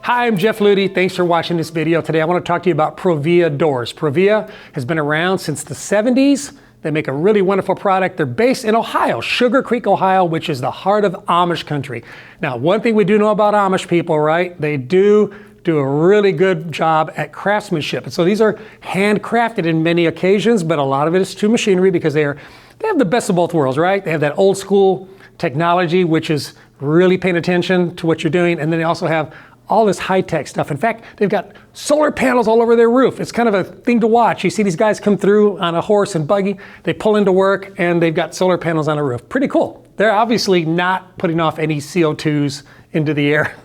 Hi, I'm Jeff Ludy. Thanks for watching this video. Today I want to talk to you about Provia doors. Provia has been around since the 70s. They make a really wonderful product. They're based in Ohio, Sugar Creek, Ohio, which is the heart of Amish country. Now, one thing we do know about Amish people, right? They do a really good job at craftsmanship. And so these are handcrafted in many occasions, but a lot of it is to machinery because they have the best of both worlds, right? They have that old school technology, which is really paying attention to what you're doing. And then they also have all this high-tech stuff. In fact, they've got solar panels all over their roof. It's kind of a thing to watch. You see these guys come through on a horse and buggy. They pull into work and they've got solar panels on the roof. Pretty cool. They're obviously not putting off any CO2s into the air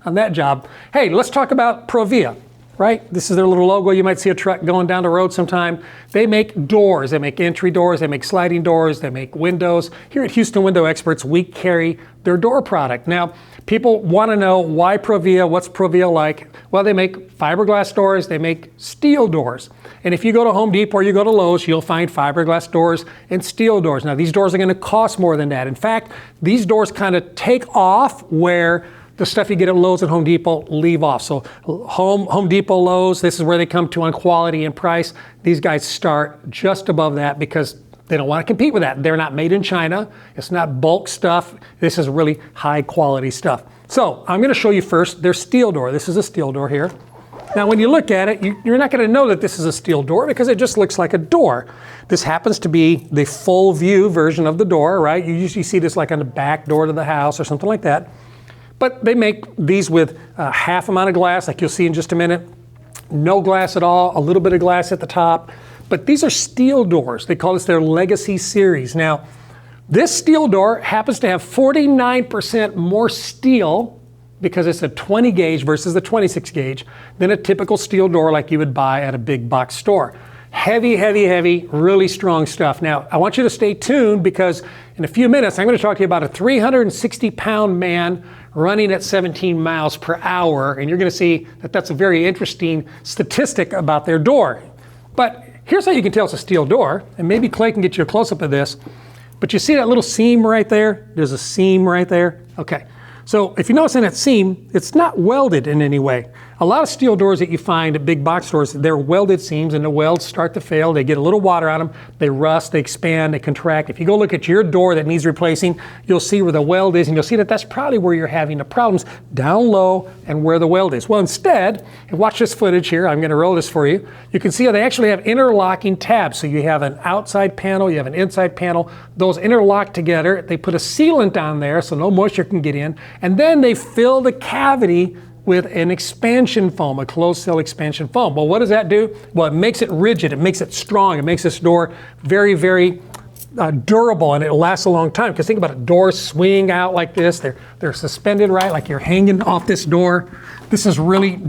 on that job. Hey, let's talk about Provia, right? This is their little logo. You might see a truck going down the road sometime. They make doors. They make entry doors. They make sliding doors. They make windows. Here at Houston Window Experts, we carry their door product. Now, people want to know why Provia, what's Provia like? Well, they make fiberglass doors. They make steel doors. And if you go to Home Depot or you go to Lowe's, you'll find fiberglass doors and steel doors. Now, these doors are going to cost more than that. In fact, these doors kind of take off where the stuff you get at Lowe's and Home Depot leave off. So Home Depot, Lowe's, this is where they come to on quality and price. These guys start just above that because they don't want to compete with that. They're not made in China. It's not bulk stuff. This is really high quality stuff. So I'm going to show you first their steel door. This is a steel door here. Now when you look at it, you're not going to know that this is a steel door because it just looks like a door. This happens to be the full view version of the door, right? You usually see this like on the back door to the house or something like that. But they make these with half amount of glass, like you'll see in just a minute. No glass at all, a little bit of glass at the top. But these are steel doors. They call this their Legacy Series. Now, this steel door happens to have 49% more steel because it's a 20 gauge versus the 26 gauge than a typical steel door like you would buy at a big box store. Heavy, heavy, heavy, really strong stuff. Now, I want you to stay tuned because in a few minutes, I'm going to talk to you about a 360-pound man running at 17 miles per hour, and you're going to see that that's a very interesting statistic about their door. But here's how you can tell it's a steel door, and maybe Clay can get you a close-up of this, but you see that little seam right there? There's a seam right there. Okay, so if you notice in that seam, it's not welded in any way. A lot of steel doors that you find at big box stores, they're welded seams and the welds start to fail. They get a little water on them, they rust, they expand, they contract. If you go look at your door that needs replacing, you'll see where the weld is and you'll see that that's probably where you're having the problems, down low and where the weld is. Well, instead, and watch this footage here, I'm going to roll this for you. You can see how they actually have interlocking tabs. So you have an outside panel, you have an inside panel. Those interlock together. They put a sealant on there so no moisture can get in. And then they fill the cavity with an expansion foam, a closed cell expansion foam. Well, what does that do? Well, it makes it rigid, it makes it strong, it makes this door very, very durable, and it lasts a long time. Because think about it, doors swing out like this, they're suspended, right? Like you're hanging off this door. This is really,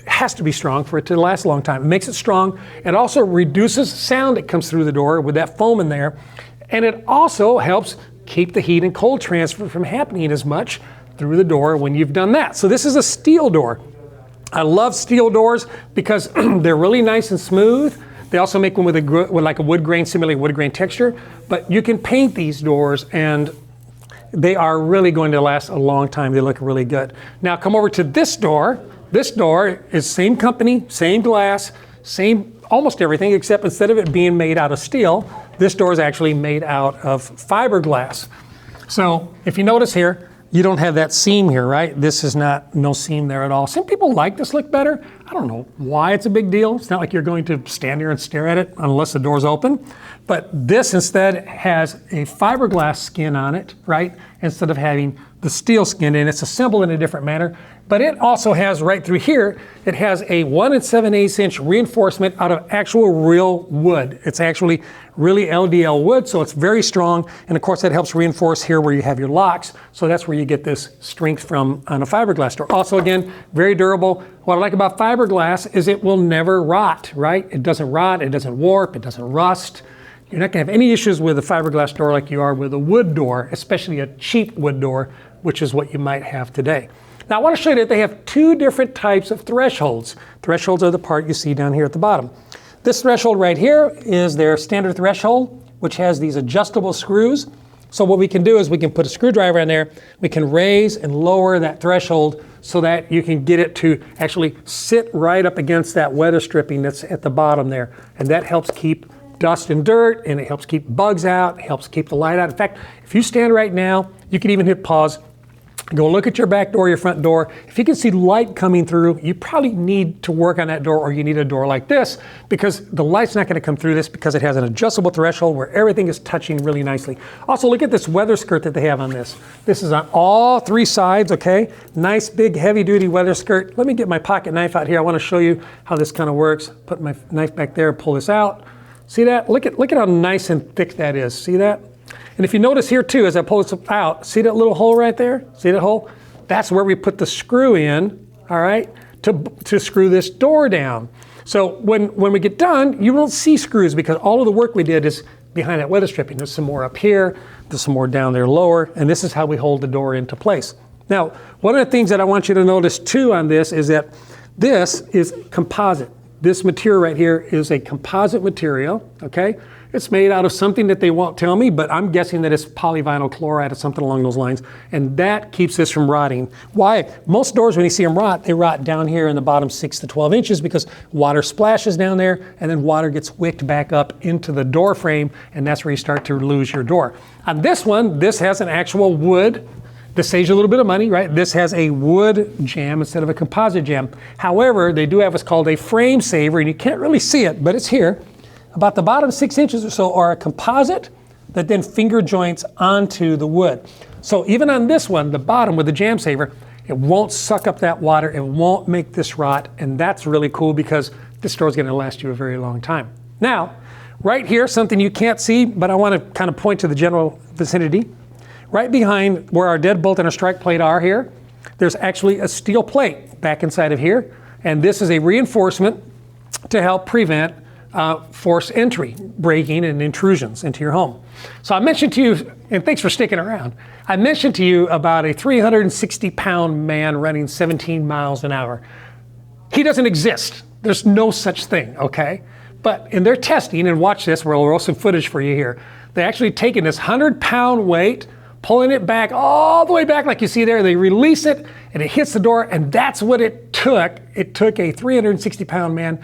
has to be strong for it to last a long time. It makes it strong. It also reduces sound that comes through the door with that foam in there. And it also helps keep the heat and cold transfer from happening as much through the door when you've done that. So this is a steel door. I love steel doors because they're really nice and smooth. They also make them with like a wood grain, simulating wood grain texture. But you can paint these doors and they are really going to last a long time. They look really good. Now come over to this door. This door is same company, same glass, same almost everything, except instead of it being made out of steel, this door is actually made out of fiberglass. So if you notice here, you don't have that seam here, right? This is no seam there at all. Some people like this look better. I don't know why it's a big deal. It's not like you're going to stand here and stare at it unless the door's open. But this instead has a fiberglass skin on it, right? Instead of having the steel skin, and it's assembled in a different manner. But it also has right through here, it has a 1 7/8 inch reinforcement out of actual real wood. It's actually really LDL wood, so it's very strong. And of course that helps reinforce here where you have your locks. So that's where you get this strength from on a fiberglass door. Also again, very durable. What I like about fiberglass is it will never rot, right? It doesn't rot, it doesn't warp, it doesn't rust. You're not gonna have any issues with a fiberglass door like you are with a wood door, especially a cheap wood door, which is what you might have today. Now I want to show you that they have two different types of thresholds. Thresholds are the part you see down here at the bottom. This threshold right here is their standard threshold, which has these adjustable screws. So what we can do is we can put a screwdriver in there, we can raise and lower that threshold so that you can get it to actually sit right up against that weather stripping that's at the bottom there. And that helps keep dust and dirt, and it helps keep bugs out, it helps keep the light out. In fact, if you stand right now, you can even hit pause, go look at your back door, your front door. If you can see light coming through, you probably need to work on that door, or you need a door like this, because the light's not going to come through this because it has an adjustable threshold where everything is touching really nicely. Also, look at this weather skirt that they have on this. This is on all three sides, okay? Nice big heavy duty weather skirt. Let me get my pocket knife out here. I want to show you how this kind of works. Put my knife back there, pull this out. See that? Look at how nice and thick that is. See that? And if you notice here too, as I pull this out, see that little hole right there? See that hole? That's where we put the screw in, all right, to screw this door down. So when we get done, you won't see screws because all of the work we did is behind that weather stripping. There's some more up here, there's some more down there lower, and this is how we hold the door into place. Now, one of the things that I want you to notice too on this is that this is composite. This material right here is a composite material, okay? It's made out of something that they won't tell me, but I'm guessing that it's polyvinyl chloride or something along those lines, and that keeps this from rotting. Why? Most doors, when you see them rot, they rot down here in the bottom 6 to 12 inches because water splashes down there, and then water gets wicked back up into the door frame, and that's where you start to lose your door. On this one, this has an actual wood. This saves you a little bit of money, right? This has a wood jamb instead of a composite jamb. However, they do have what's called a frame saver, and you can't really see it, but it's here. About the bottom 6 inches or so are a composite that then finger joints onto the wood. So even on this one, the bottom with the jam saver, it won't suck up that water, it won't make this rot, and that's really cool because this door is going to last you a very long time. Now, right here, something you can't see, but I want to kind of point to the general vicinity. Right behind where our deadbolt and our strike plate are here, there's actually a steel plate back inside of here, and this is a reinforcement to help prevent forced entry, breaking, and intrusions into your home. So I mentioned to you, and thanks for sticking around, I mentioned to you about a 360-pound man running 17 miles an hour. He doesn't exist. There's no such thing, okay? But in their testing, and watch this, we'll roll some footage for you here, they actually taken this 100-pound weight, pulling it back all the way back like you see there, they release it, and it hits the door, and that's what it took. It took a 360-pound man,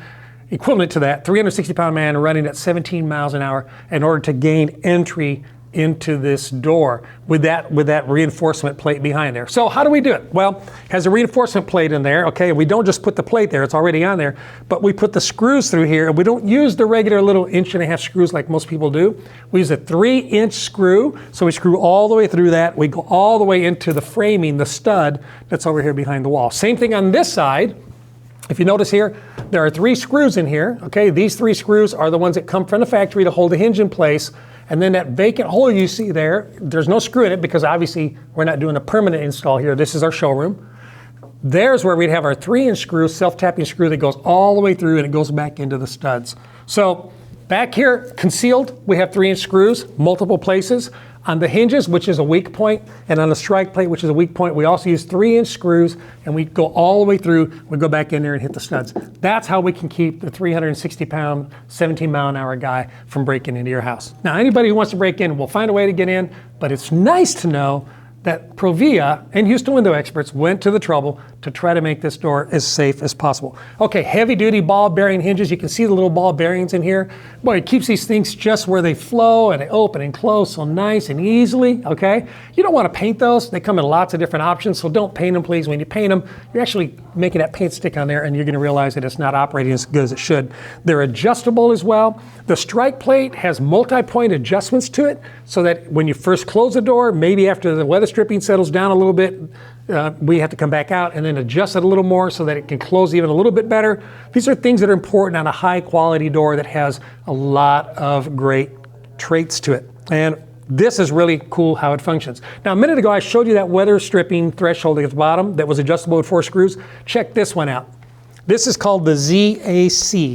equivalent to that, 360-pound man running at 17 miles an hour in order to gain entry into this door with that reinforcement plate behind there. So how do we do it? Well, it has a reinforcement plate in there, okay? We don't just put the plate there, it's already on there, but we put the screws through here, and we don't use the regular little 1.5-inch screws like most people do. We use a 3-inch screw, so we screw all the way through that. We go all the way into the framing, the stud that's over here behind the wall. Same thing on this side. If you notice here, there are 3 screws in here, okay? These 3 screws are the ones that come from the factory to hold the hinge in place. And then that vacant hole you see there, there's no screw in it because obviously we're not doing a permanent install here. This is our showroom. There's where we'd have our 3-inch screw, self-tapping screw that goes all the way through and it goes back into the studs. So back here, concealed, we have 3-inch screws, multiple places. On the hinges, which is a weak point, and on the strike plate, which is a weak point, we also use 3-inch screws, and we go all the way through, we go back in there and hit the studs. That's how we can keep the 360-pound, 17-mile-an-hour guy from breaking into your house. Now, anybody who wants to break in will find a way to get in, but it's nice to know that Provia and Houston Window Experts went to the trouble to try to make this door as safe as possible. Okay, heavy-duty ball bearing hinges. You can see the little ball bearings in here. Boy, it keeps these things just where they flow and they open and close so nice and easily, okay? You don't want to paint those. They come in lots of different options, so don't paint them, please. When you paint them, you're actually making that paint stick on there and you're going to realize that it's not operating as good as it should. They're adjustable as well. The strike plate has multi-point adjustments to it so that when you first close the door, maybe after the weather stripping settles down a little bit, we have to come back out and then adjust it a little more so that it can close even a little bit better. These are things that are important on a high quality door that has a lot of great traits to it. And this is really cool how it functions. Now, a minute ago, I showed you that weather stripping threshold at the bottom that was adjustable with 4 screws. Check this one out. This is called the ZAC.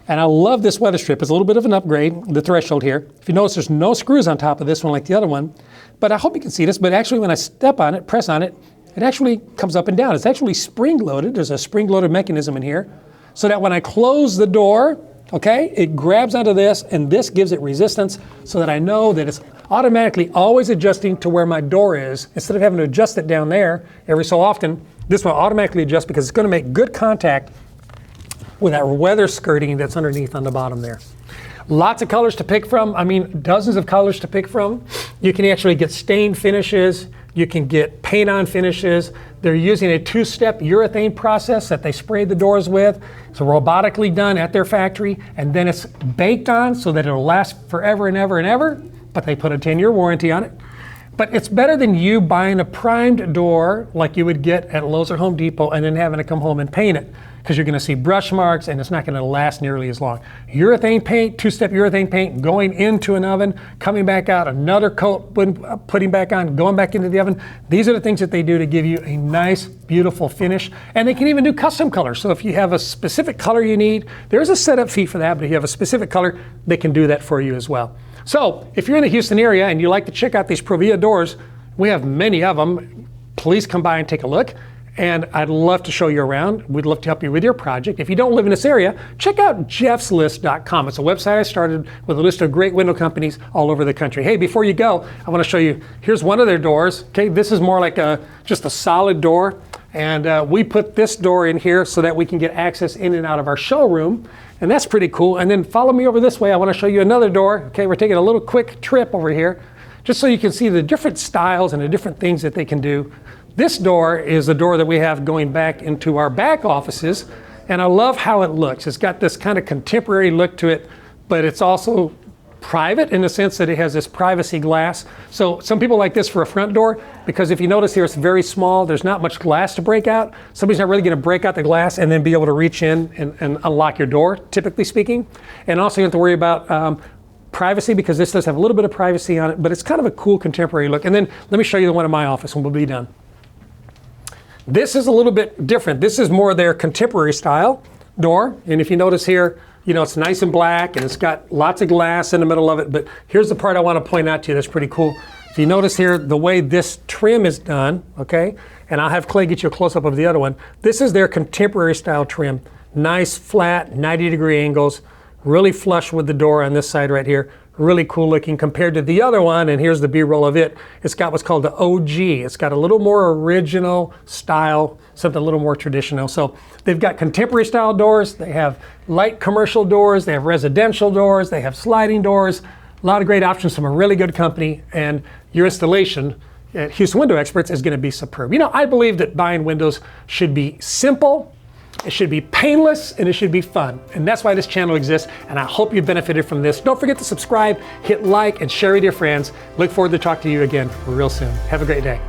And I love this weather strip. It's a little bit of an upgrade, the threshold here. If you notice, there's no screws on top of this one like the other one. But I hope you can see this, but actually when I step on it, press on it, it actually comes up and down. It's actually spring-loaded. There's a spring-loaded mechanism in here so that when I close the door, okay, it grabs onto this and this gives it resistance so that I know that it's automatically always adjusting to where my door is. Instead of having to adjust it down there every so often, this will automatically adjust because it's going to make good contact with that weather skirting that's underneath on the bottom there. Lots of colors to pick from. I mean, dozens of colors to pick from. You can actually get stain finishes. You can get paint-on finishes. They're using a two-step urethane process that they spray the doors with. It's robotically done at their factory, and then it's baked on so that it'll last forever and ever and ever, but they put a 10-year warranty on it. But it's better than you buying a primed door like you would get at Lowe's or Home Depot and then having to come home and paint it, because you're going to see brush marks and it's not going to last nearly as long. Urethane paint, two-step urethane paint, going into an oven, coming back out, another coat, putting back on, going back into the oven. These are the things that they do to give you a nice, beautiful finish. And they can even do custom colors. So if you have a specific color you need, there's a setup fee for that, but if you have a specific color, they can do that for you as well. So if you're in the Houston area and you like to check out these Provia doors, we have many of them. Please come by and take a look. And I'd love to show you around. We'd love to help you with your project. If you don't live in this area, check out jeffslist.com. It's a website I started with a list of great window companies all over the country. Hey, before you go, I want to show you, here's one of their doors. Okay, this is more like just a solid door. And we put this door in here so that we can get access in and out of our showroom. And that's pretty cool. And then follow me over this way. I want to show you another door. Okay, we're taking a little quick trip over here, just so you can see the different styles and the different things that they can do. This door is a door that we have going back into our back offices, and I love how it looks. It's got this kind of contemporary look to it, but it's also private in the sense that it has this privacy glass. So some people like this for a front door, because if you notice here, it's very small. There's not much glass to break out. Somebody's not really going to break out the glass and then be able to reach in and unlock your door, typically speaking. And also you don't have to worry about privacy, because this does have a little bit of privacy on it, but it's kind of a cool contemporary look. And then let me show you the one in my office and we'll be done. This is a little bit different. This is more their contemporary style door. And if you notice here, you know, it's nice and black and it's got lots of glass in the middle of it. But here's the part I want to point out to you that's pretty cool. If you notice here, the way this trim is done, okay, and I'll have Clay get you a close-up of the other one. This is their contemporary style trim. Nice, flat, 90-degree angles, really flush with the door on this side right here. Really cool looking compared to the other one, and here's the B-roll of it. It's got what's called the OG. It's got a little more original style, something a little more traditional. So they've got contemporary style doors, they have light commercial doors, they have residential doors, they have sliding doors. A lot of great options from a really good company, and your installation at Houston Window Experts is going to be superb. You know, I believe that buying windows should be simple, it should be painless, and it should be fun. And that's why this channel exists, and I hope you benefited from this. Don't forget to subscribe, hit like, and share with your friends. Look forward to talking to you again real soon. Have a great day.